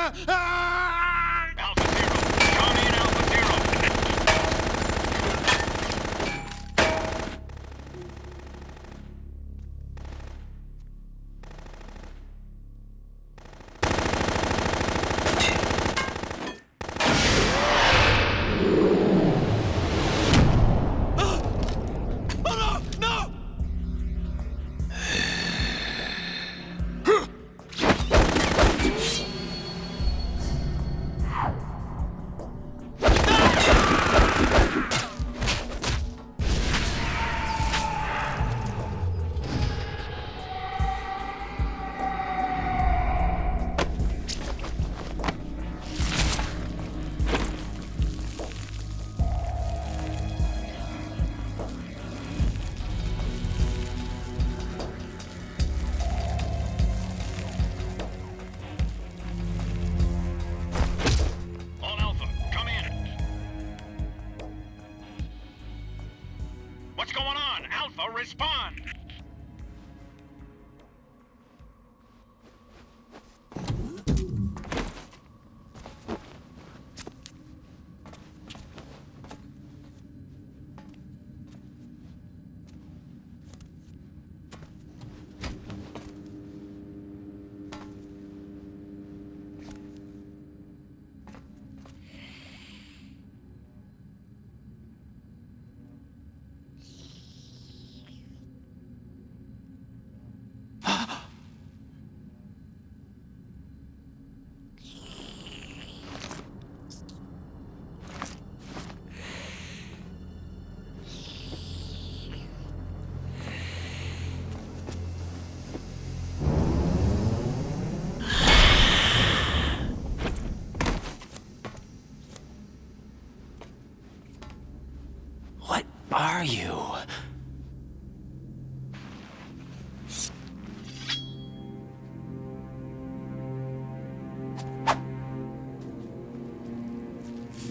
Alpha Zero. Come in, Alpha Zero. What's going on? Alpha, respond! What are you?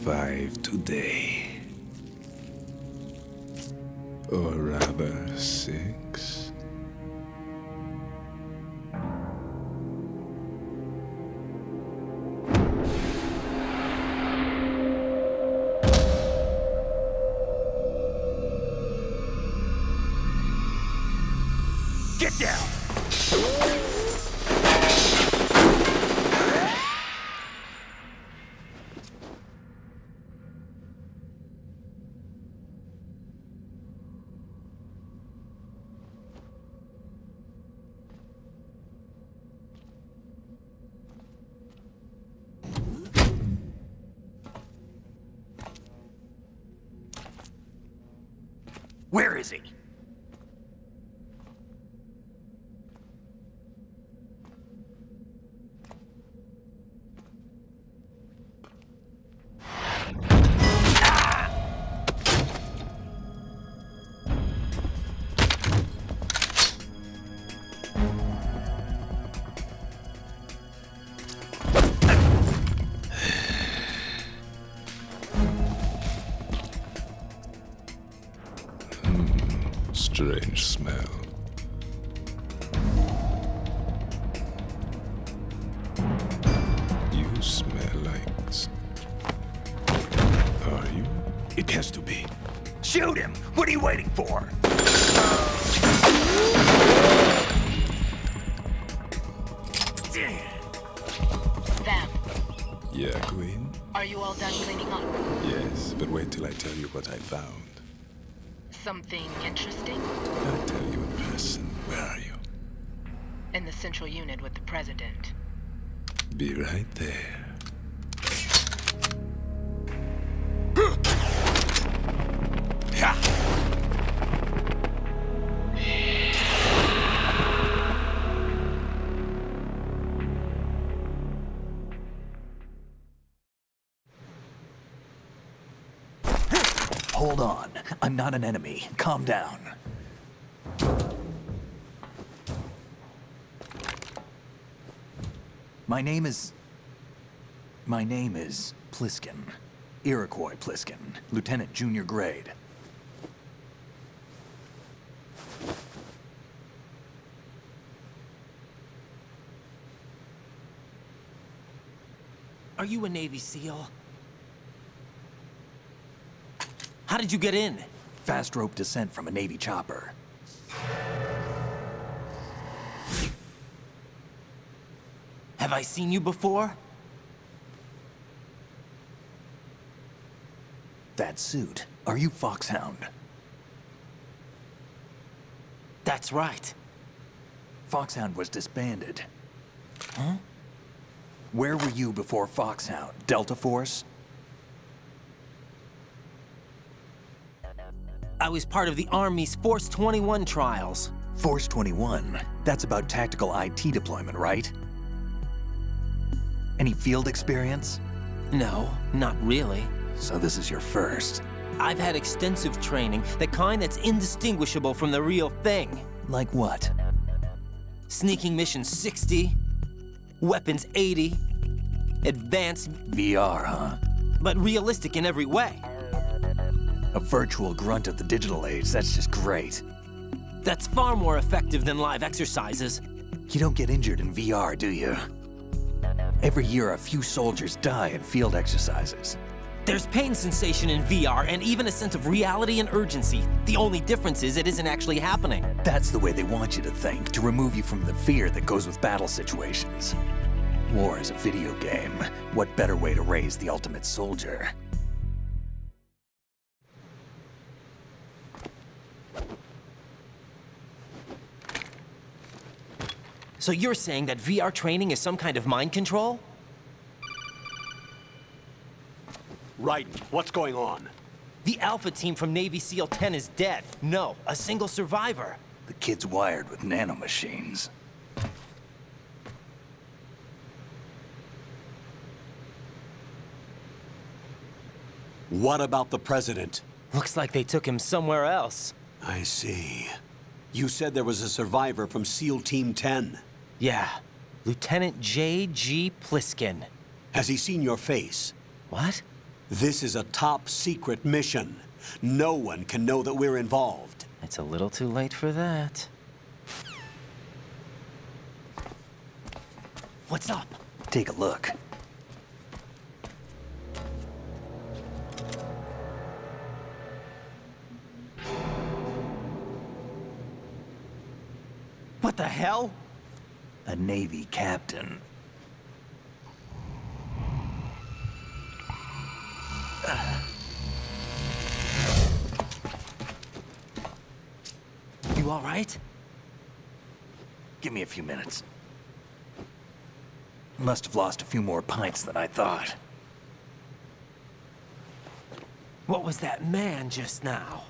Five today. Or rather, 6. Get down! Where is he? Strange smell. You smell like... Are you? It has to be. Shoot him! What are you waiting for? Vam, Yeah, Queen? are you all done cleaning up? Yes, but wait till I tell you what I found. Something interesting? I'll tell you in person. Where are you? In the central unit with the president. Be right there. Hold on. I'm not an enemy. Calm down. My name is Pliskin. Iroquois Pliskin. Lieutenant Junior Grade. Are you a Navy SEAL? How did you get in? Fast rope descent from a Navy chopper. Have I seen you before? That suit. Are you Foxhound? That's right. Foxhound was disbanded. Huh? Where were you before Foxhound? Delta Force? I was part of the Army's Force 21 trials. Force 21? That's about tactical IT deployment, right? Any field experience? No, not really. So this is your first. I've had extensive training, the kind that's indistinguishable from the real thing. Like what? Sneaking mission 60, weapons 80, advanced, VR, huh? but realistic in every way. A virtual grunt of the digital age, that's just great. That's far more effective than live exercises. You don't get injured in VR, do you? Every year, a few soldiers die in field exercises. There's pain sensation in VR and even a sense of reality and urgency. The only difference is it isn't actually happening. That's the way they want you to think, to remove you from the fear that goes with battle situations. War is a video game. What better way to raise the ultimate soldier? So you're saying that VR training is some kind of mind control? Right. What's going on? The Alpha team from Navy SEAL 10 is dead. No, a single survivor. The kid's wired with nanomachines. What about the president? Looks like they took him somewhere else. I see. You said there was a survivor from SEAL Team 10. Yeah, Lieutenant J.G. Pliskin. Has he seen your face? What? This is a top secret mission. No one can know that we're involved. It's a little too late for that. What's up? Take a look. What the hell? A Navy captain. You all right? Give me a few minutes. Must have lost a few more pints than I thought. What was that man just now?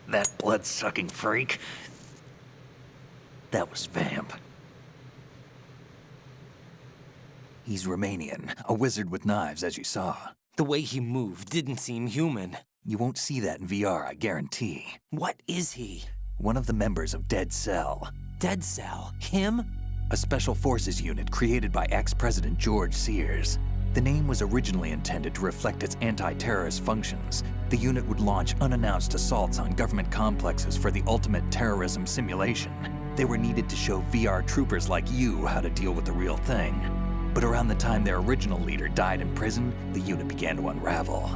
That blood-sucking freak? That was Vamp. He's Romanian, a wizard with knives, as you saw. The way he moved didn't seem human. You won't see that in VR, I guarantee. What is he? One of the members of Dead Cell. Dead Cell? Him? A special forces unit created by ex-President George Sears. The name was originally intended to reflect its anti-terrorist functions. The unit would launch unannounced assaults on government complexes for the ultimate terrorism simulation. They were needed to show VR troopers like you how to deal with the real thing. But around the time their original leader died in prison, the unit began to unravel.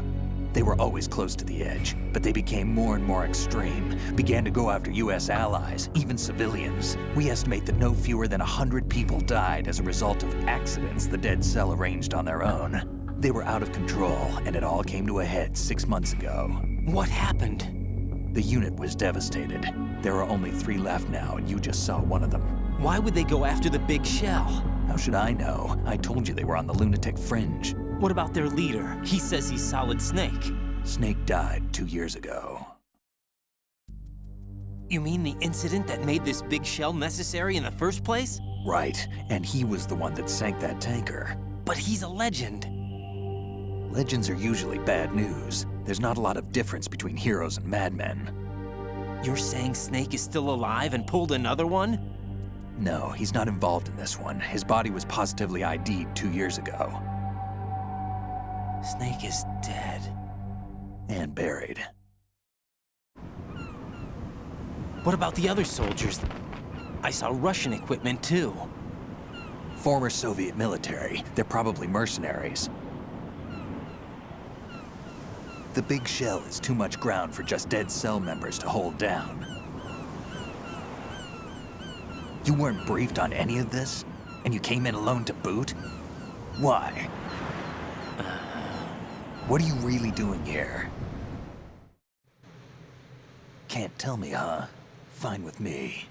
They were always close to the edge, but they became more and more extreme, began to go after US allies, even civilians. We estimate that no fewer than 100 people died as a result of accidents the Dead Cell arranged on their own. They were out of control, and it all came to a head 6 months ago. What happened? The unit was devastated. There are only 3 left now, and you just saw one of them. Why would they go after the big shell? How should I know? I told you they were on the lunatic fringe. What about their leader? He says he's Solid Snake. Snake died 2 years ago. You mean the incident that made this big shell necessary in the first place? Right, and he was the one that sank that tanker. But he's a legend. Legends are usually bad news. There's not a lot of difference between heroes and madmen. You're saying Snake is still alive and pulled another one? No, he's not involved in this one. His body was positively ID'd 2 years ago. Snake is dead. And buried. What about the other soldiers? I saw Russian equipment too. Former Soviet military. They're probably mercenaries. The big shell is too much ground for just dead cell members to hold down. You weren't briefed on any of this? And you came in alone to boot? Why? What are you really doing here? Can't tell me, huh? Fine with me.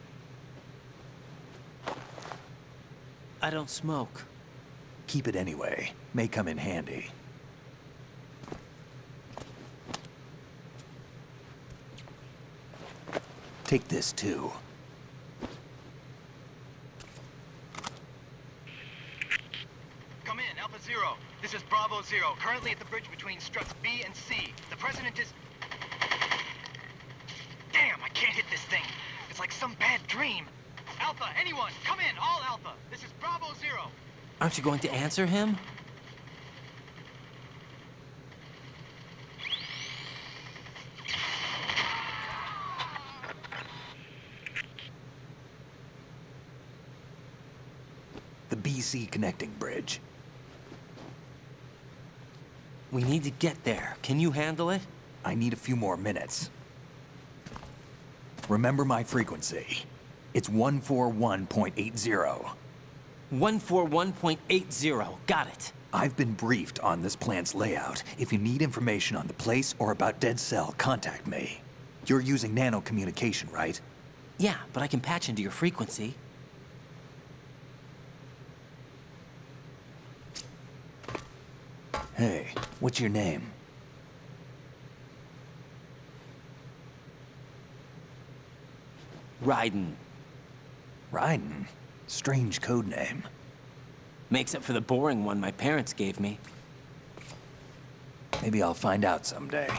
I don't smoke. Keep it anyway. May come in handy. Take this too. Come in, Alpha Zero. This is Bravo Zero, currently at the bridge between struts B and C. The President is... Damn, I can't hit this thing. It's like some bad dream. Alpha, anyone, come in, all Alpha. This is Bravo Zero. Aren't you going to answer him? The BC connecting bridge. We need to get there. Can you handle it? I need a few more minutes. Remember my frequency. It's 141.80. 141.80. Got it. I've been briefed on this plant's layout. If you need information on the place or about Dead Cell, contact me. You're using nano communication, right? Yeah, but I can patch into your frequency. Hey, what's your name? Raiden. Raiden? Strange code name. Makes up for the boring one my parents gave me. Maybe I'll find out someday.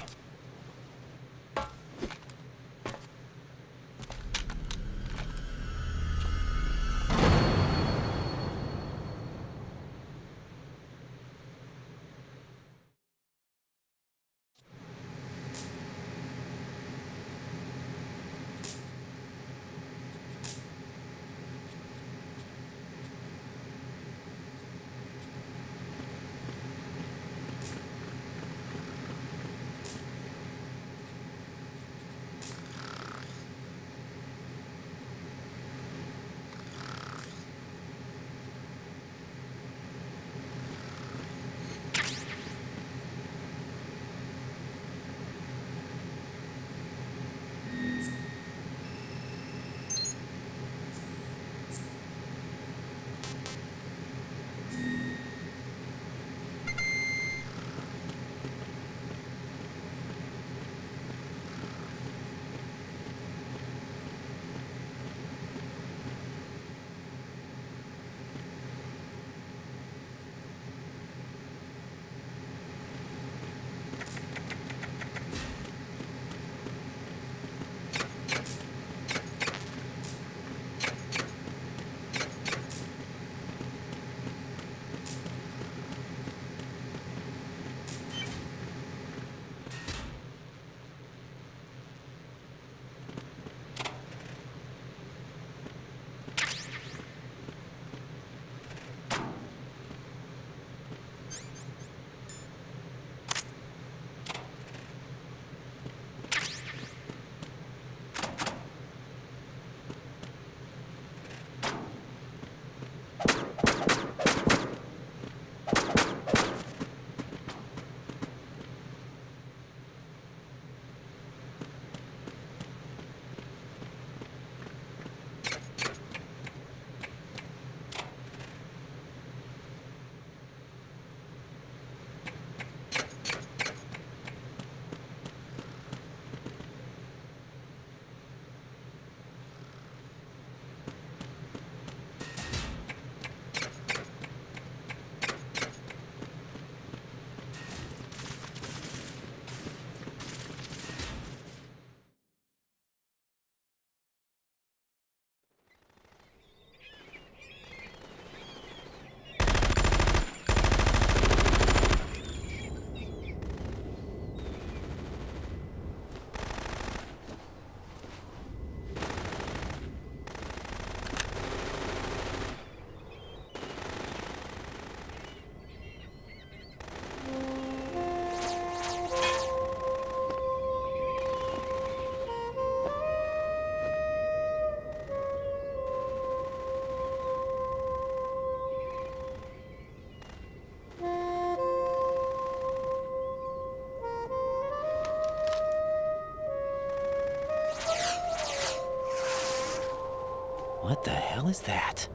The hell is that?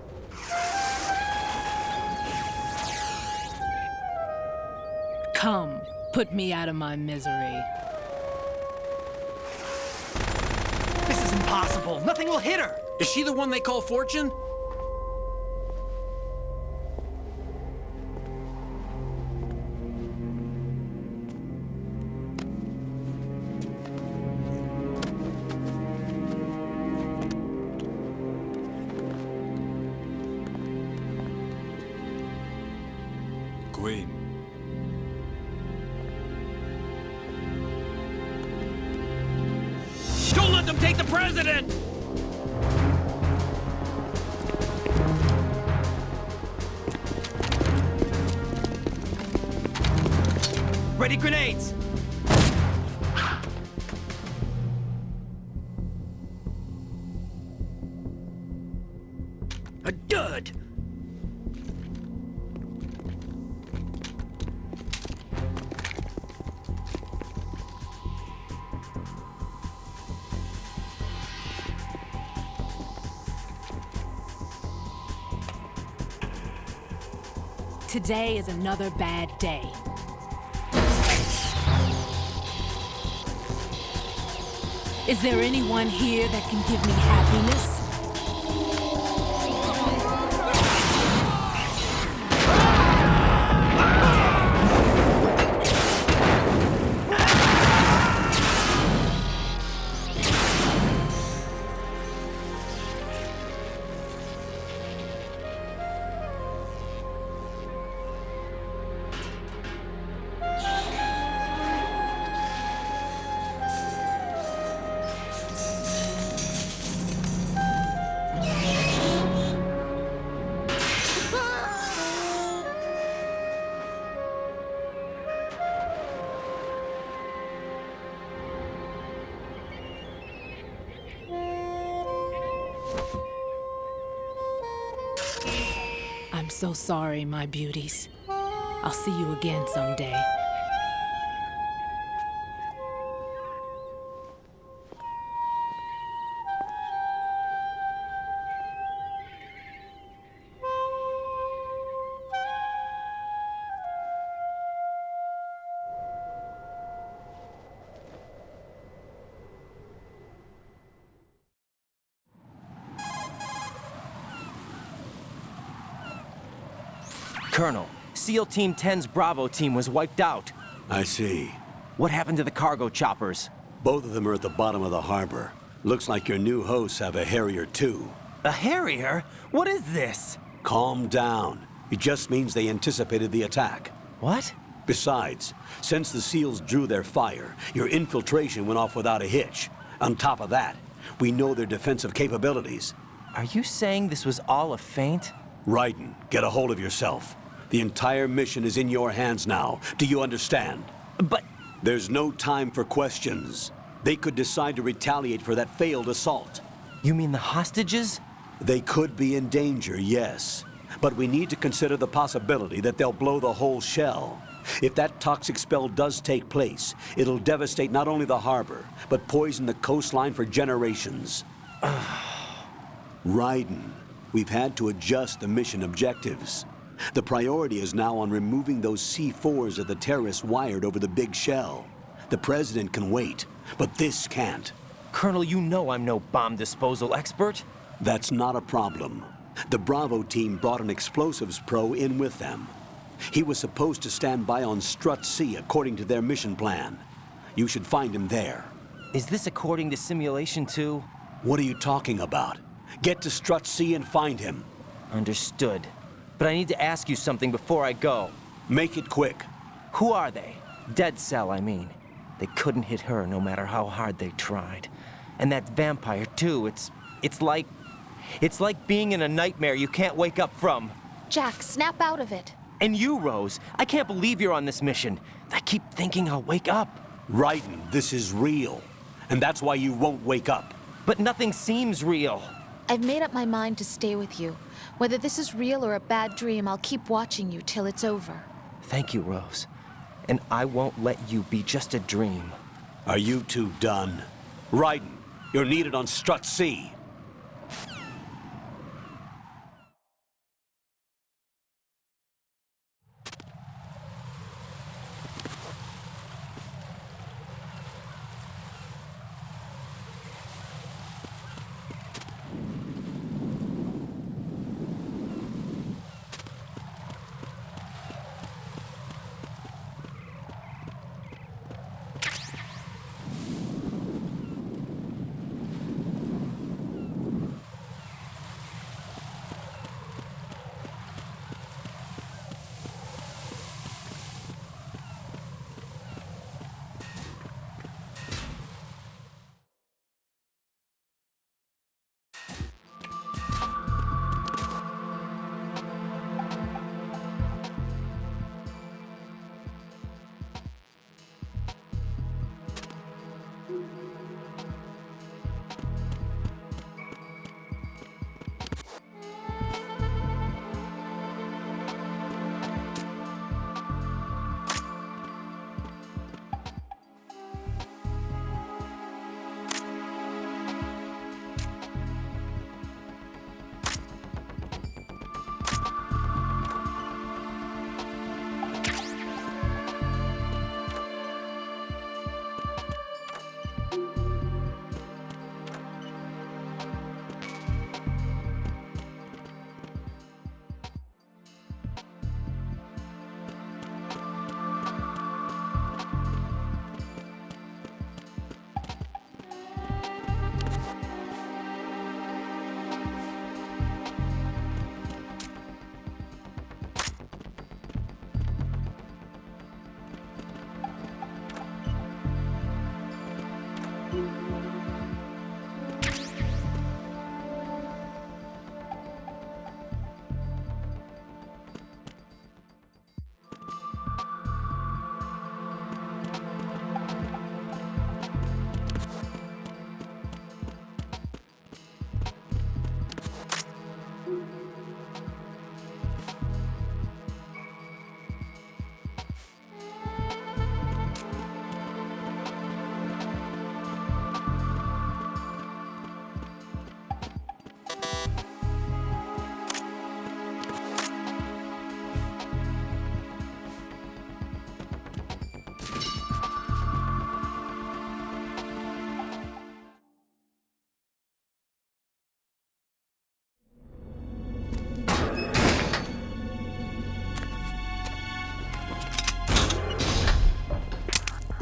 Come, put me out of my misery. This is impossible. Nothing will hit her. Is she the one they call Fortune? Queen. Don't let them take the president! Ready grenades! A dud! Today is another bad day. Is there anyone here that can give me happiness? I'm so sorry, my beauties. I'll see you again someday. Colonel, SEAL Team 10's Bravo team was wiped out. I see. What happened to the cargo choppers? Both of them are at the bottom of the harbor. Looks like your new hosts have a Harrier too. A Harrier? What is this? Calm down. It just means they anticipated the attack. What? Besides, since the SEALs drew their fire, your infiltration went off without a hitch. On top of that, we know their defensive capabilities. Are you saying this was all a feint? Raiden, get a hold of yourself. The entire mission is in your hands now. Do you understand? But... There's no time for questions. They could decide to retaliate for that failed assault. You mean the hostages? They could be in danger, yes. But we need to consider the possibility that they'll blow the whole shell. If that toxic spell does take place, it'll devastate not only the harbor, but poison the coastline for generations. Raiden, we've had to adjust the mission objectives. The priority is now on removing those C4s that the terrorists wired over the big shell. The president can wait, but this can't. Colonel, you know I'm no bomb disposal expert. That's not a problem. The Bravo team brought an explosives pro in with them. He was supposed to stand by on Strut C according to their mission plan. You should find him there. Is this according to Simulation 2? What are you talking about? Get to Strut C and find him. Understood. But I need to ask you something before I go. Make it quick. Who are they? Dead Cell, I mean. They couldn't hit her no matter how hard they tried. And that vampire, too, it's like being in a nightmare you can't wake up from. Jack, snap out of it. And you, Rose, I can't believe you're on this mission. I keep thinking I'll wake up. Raiden, this is real. And that's why you won't wake up. But nothing seems real. I've made up my mind to stay with you. Whether this is real or a bad dream, I'll keep watching you till it's over. Thank you, Rose. And I won't let you be just a dream. Are you two done? Raiden, you're needed on Strut C.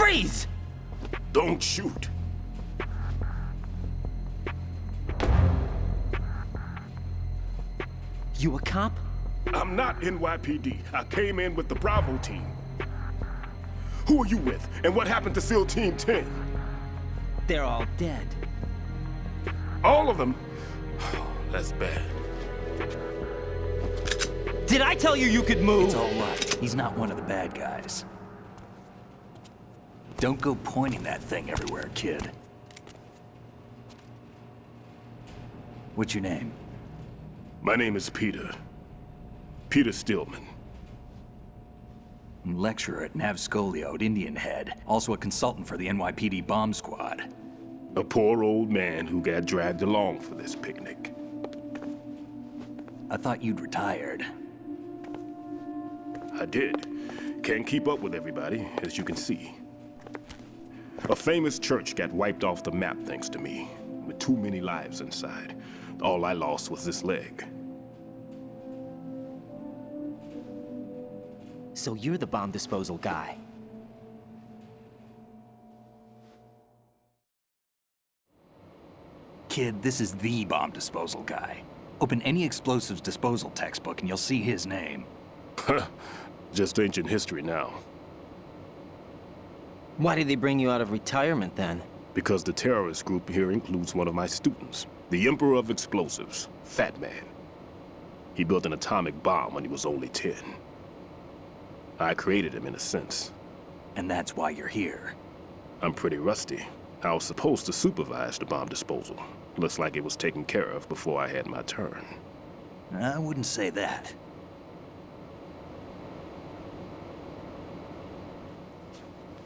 Freeze! Don't shoot. You a cop? I'm not NYPD. I came in with the Bravo team. Who are you with? And what happened to SEAL Team 10? They're all dead. All of them? That's bad. Did I tell you you could move? It's all right. He's not one of the bad guys. Don't go pointing that thing everywhere, kid. What's your name? My name is Peter. Peter Stillman. Lecturer at Navscolio at Indian Head. Also a consultant for the NYPD bomb squad. A poor old man who got dragged along for this picnic. I thought you'd retired. I did. Can't keep up with everybody, as you can see. A famous church got wiped off the map thanks to me, with too many lives inside. All I lost was this leg. So you're the bomb disposal guy. Kid, this is the bomb disposal guy. Open any explosives disposal textbook and you'll see his name. Just ancient history now. Why did they bring you out of retirement then? Because the terrorist group here includes one of my students, the Emperor of Explosives, Fat Man. He built an atomic bomb when he was only 10. I created him in a sense. And that's why you're here. I'm pretty rusty. I was supposed to supervise the bomb disposal. Looks like it was taken care of before I had my turn. I wouldn't say that.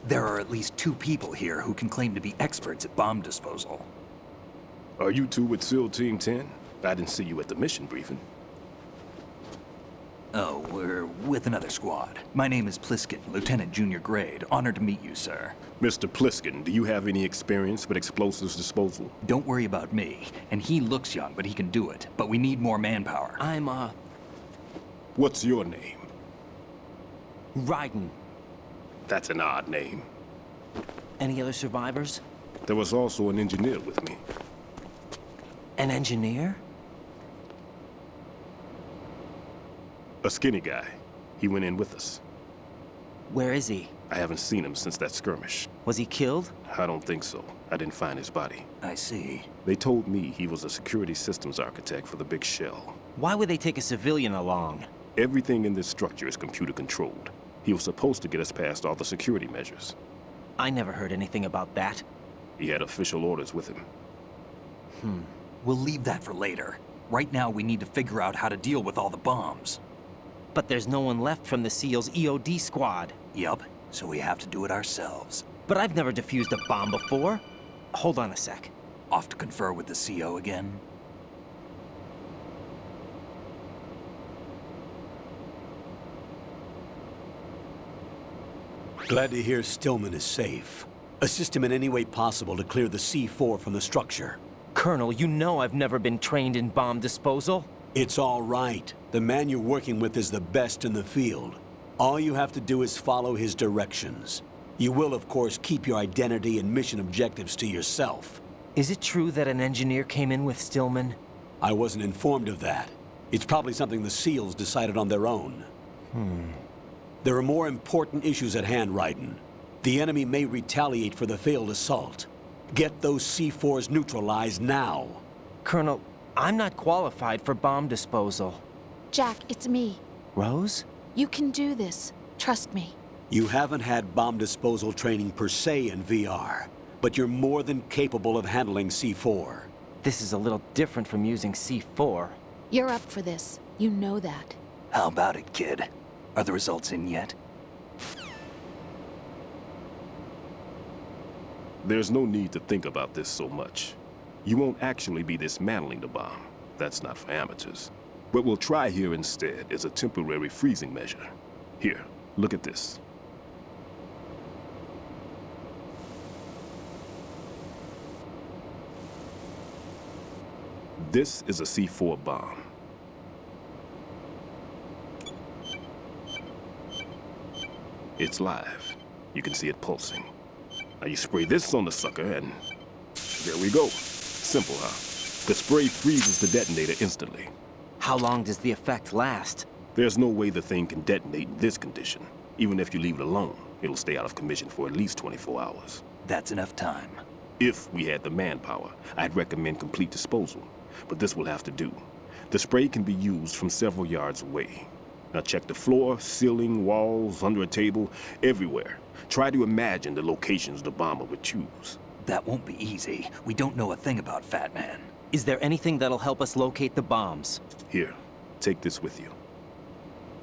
There are at least 2 people here who can claim to be experts at bomb disposal. Are you two with SEAL Team 10? I didn't see you at the mission briefing. Oh, we're with another squad. My name is Pliskin, Lieutenant Junior Grade. Honored to meet you, sir. Mr. Pliskin, do you have any experience with explosives disposal? Don't worry about me. And he looks young, but he can do it. But we need more manpower. I'm, What's your name? Raiden. That's an odd name. Any other survivors? There was also an engineer with me. An engineer? A skinny guy. He went in with us. Where is he? I haven't seen him since that skirmish. Was he killed? I don't think so. I didn't find his body. I see. They told me he was a security systems architect for the big shell. Why would they take a civilian along? Everything in this structure is computer controlled. He was supposed to get us past all the security measures. I never heard anything about that. He had official orders with him. We'll leave that for later. Right now, we need to figure out how to deal with all the bombs. But there's no one left from the SEAL's EOD squad. Yup, so we have to do it ourselves. But I've never defused a bomb before. Hold on a sec. Off to confer with the CO again? Glad to hear Stillman is safe. Assist him in any way possible to clear the C4 from the structure. Colonel, you know I've never been trained in bomb disposal. It's all right. The man you're working with is the best in the field. All you have to do is follow his directions. You will, of course, keep your identity and mission objectives to yourself. Is it true that an engineer came in with Stillman? I wasn't informed of that. It's probably something the SEALs decided on their own. There are more important issues at hand, Raiden. The enemy may retaliate for the failed assault. Get those C4s neutralized now. Colonel, I'm not qualified for bomb disposal. Jack, it's me. Rose? You can do this. Trust me. You haven't had bomb disposal training per se in VR, but you're more than capable of handling C4. This is a little different from using C4. You're up for this. You know that. How about it, kid? Are the results in yet? There's no need to think about this so much. You won't actually be dismantling the bomb. That's not for amateurs. What we'll try here instead is a temporary freezing measure. Here, look at this. This is a C4 bomb. It's live. You can see it pulsing. Now you spray this on the sucker and there we go. Simple, huh? The spray freezes the detonator instantly. How long does the effect last? There's no way the thing can detonate in this condition. Even if you leave it alone, it'll stay out of commission for at least 24 hours. That's enough time. If we had the manpower, I'd recommend complete disposal. But this will have to do. The spray can be used from several yards away. Now check the floor, ceiling, walls, under a table, everywhere. Try to imagine the locations the bomber would choose. That won't be easy. We don't know a thing about Fat Man. Is there anything that'll help us locate the bombs? Here, take this with you.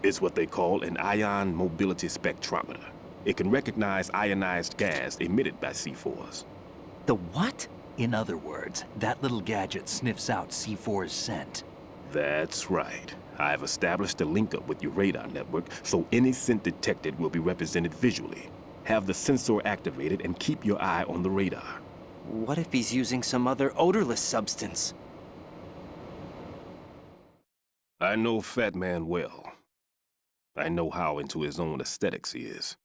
It's what they call an ion mobility spectrometer. It can recognize ionized gas emitted by C4s. The what? In other words, that little gadget sniffs out C4's scent. That's right. I've established a link-up with your radar network, so any scent detected will be represented visually. Have the sensor activated and keep your eye on the radar. What if he's using some other odorless substance? I know Fat Man well. I know how into his own aesthetics he is.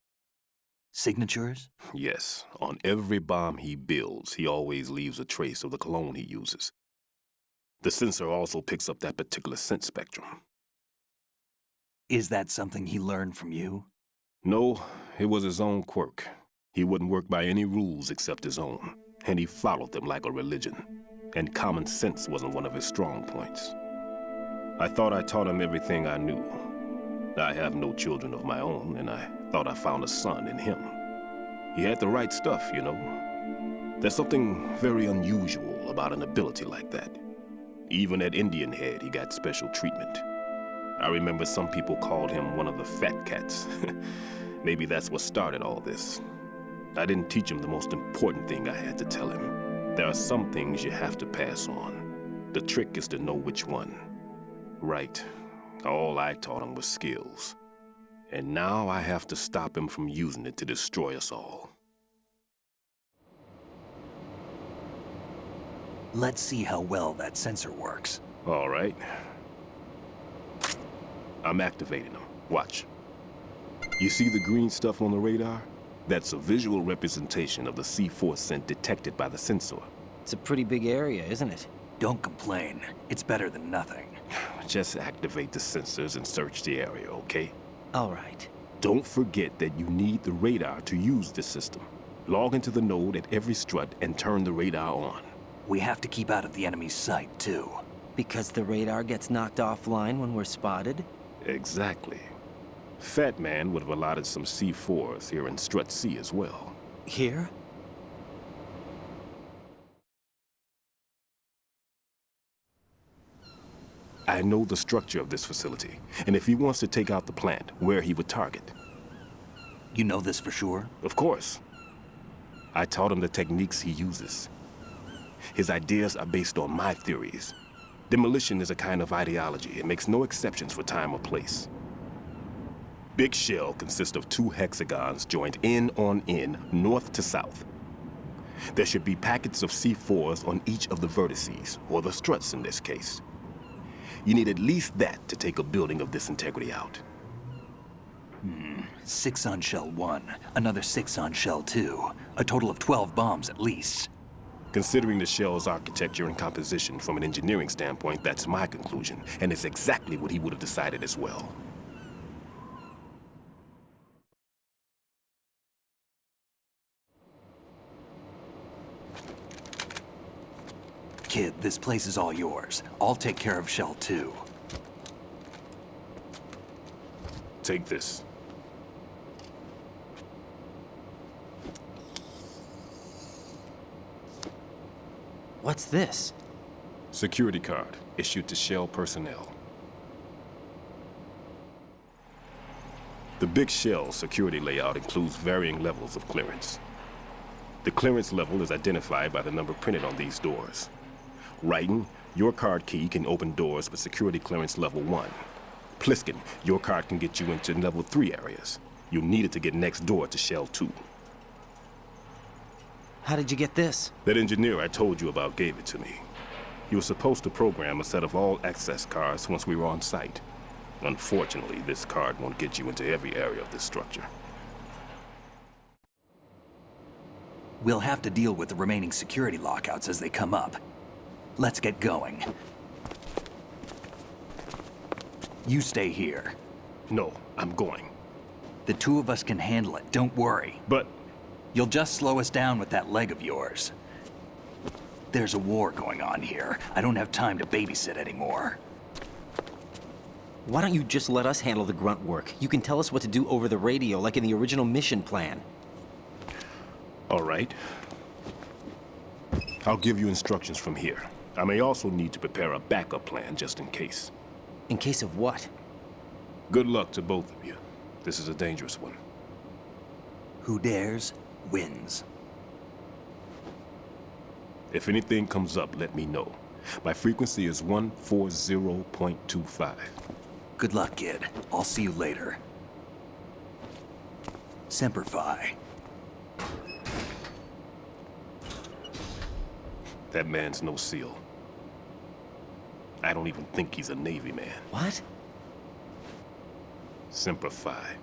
Signatures? Yes, on every bomb he builds, he always leaves a trace of the cologne he uses. The sensor also picks up that particular scent spectrum. Is that something he learned from you? No, it was his own quirk. He wouldn't work by any rules except his own, and he followed them like a religion. And common sense wasn't one of his strong points. I thought I taught him everything I knew. I have no children of my own, and I thought I found a son in him. He had the right stuff, you know. There's something very unusual about an ability like that. Even at Indian Head, he got special treatment. I remember some people called him one of the fat cats. Maybe that's what started all this. I didn't teach him the most important thing I had to tell him. There are some things you have to pass on. The trick is to know which one. Right. All I taught him was skills. And now I have to stop him from using it to destroy us all. Let's see how well that sensor works. All right. I'm activating them. Watch. You see the green stuff on the radar? That's a visual representation of the C4 scent detected by the sensor. It's a pretty big area, isn't it? Don't complain. It's better than nothing. Just activate the sensors and search the area, okay? All right. Don't forget that you need the radar to use this system. Log into the node at every strut and turn the radar on. We have to keep out of the enemy's sight, too. Because the radar gets knocked offline when we're spotted? Exactly. Fat Man would have allotted some C4s here in Strut C as well. Here? I know the structure of this facility, and if he wants to take out the plant, where he would target. You know this for sure? Of course. I taught him the techniques he uses. His ideas are based on my theories. Demolition is a kind of ideology. It makes no exceptions for time or place. Big Shell consists of 2 hexagons joined end on end, north to south. There should be packets of C4s on each of the vertices, or the struts in this case. You need at least that to take a building of this integrity out. 6 on Shell 1, another 6 on Shell 2. A total of 12 bombs at least. Considering the shell's architecture and composition from an engineering standpoint, that's my conclusion, and it's exactly what he would have decided as well. Kid, this place is all yours. I'll take care of Shell 2. Take this. What's this? Security card issued to Shell personnel. The Big Shell security layout includes varying levels of clearance. The clearance level is identified by the number printed on these doors. Writing, your card key can open doors with security clearance level 1. Pliskin, your card can get you into level 3 areas. You'll need it to get next door to Shell 2. How did you get this? That engineer I told you about gave it to me. He was supposed to program a set of all access cards once we were on site. Unfortunately, this card won't get you into every area of this structure. We'll have to deal with the remaining security lockouts as they come up. Let's get going. You stay here. No, I'm going. The two of us can handle it, don't worry. But You'll just slow us down with that leg of yours. There's a war going on here. I don't have time to babysit anymore. Why don't you just let us handle the grunt work? You can tell us what to do over the radio, like in the original mission plan. all right. I'll give you instructions from here. I may also need to prepare a backup plan just in case. In case of what? Good luck to both of you. This is a dangerous one. Who dares, wins. If anything comes up, let me know. My frequency is 140.25. Good luck, kid. I'll see you later. Semper Fi. That man's no SEAL. I don't even think he's a Navy man. What? Semper Fi.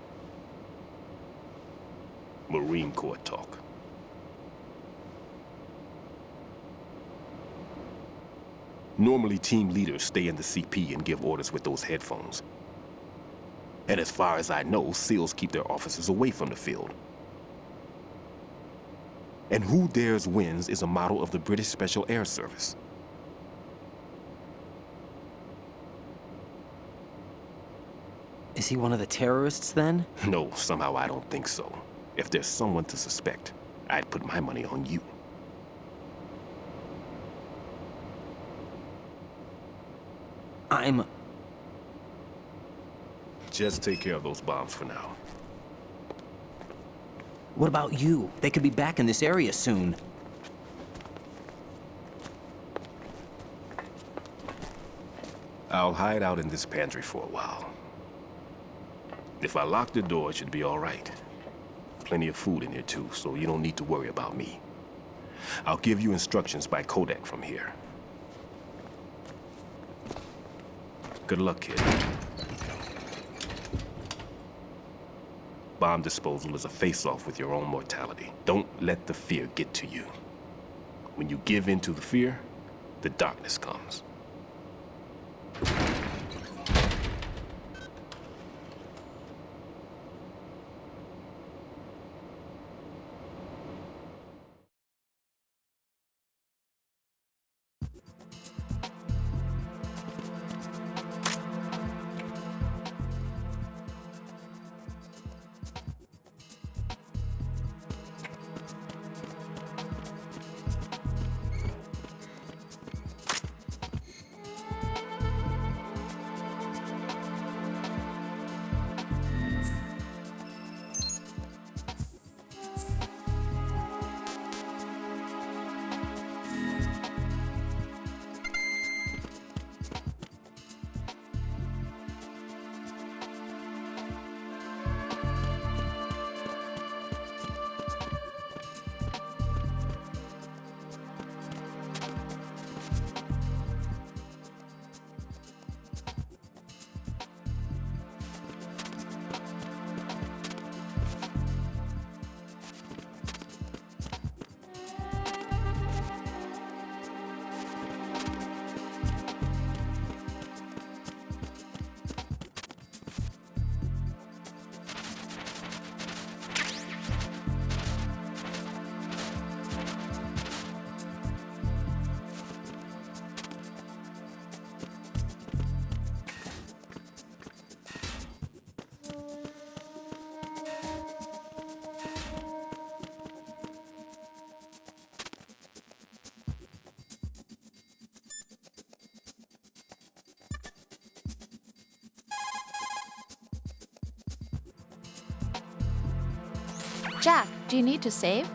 Marine Corps talk. Normally, team leaders stay in the CP and give orders with those headphones. And as far as I know, SEALs keep their officers away from the field. And who dares wins is a motto of the British Special Air Service. Is he one of the terrorists, then? No, somehow I don't think so. If there's someone to suspect, I'd put my money on you. Just take care of those bombs for now. What about you? They could be back in this area soon. I'll hide out in this pantry for a while. If I lock the door, it should be all right. Plenty of food in here too, so you don't need to worry about me. I'll give you instructions by Kodak from here. Good luck, kid. Bomb disposal is a face-off with your own mortality. Don't let the fear get to you. When you give in to the fear, the darkness comes. Jack, do you need to save?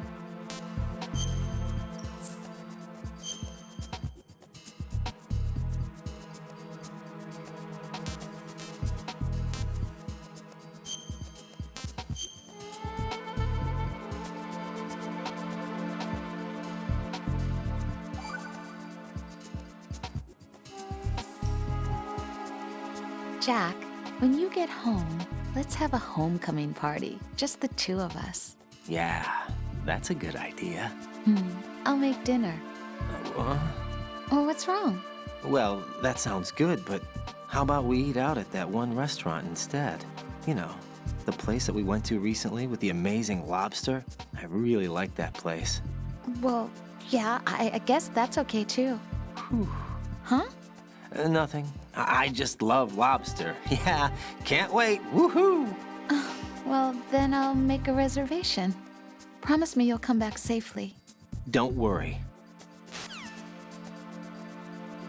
Jack, when you get home, let's have a homecoming party. Just the two of us. Yeah, That's a good idea. I'll make dinner. Uh, Oh, what's wrong? well, that sounds good, but how about we eat out at that one restaurant instead? You know, the place that we went to recently with the amazing lobster. I really like that place. Well, yeah, I guess that's okay too. Huh? Nothing. I just love lobster. Yeah, can't wait. Woohoo! Well, then I'll make a reservation. Promise me you'll come back safely. Don't worry.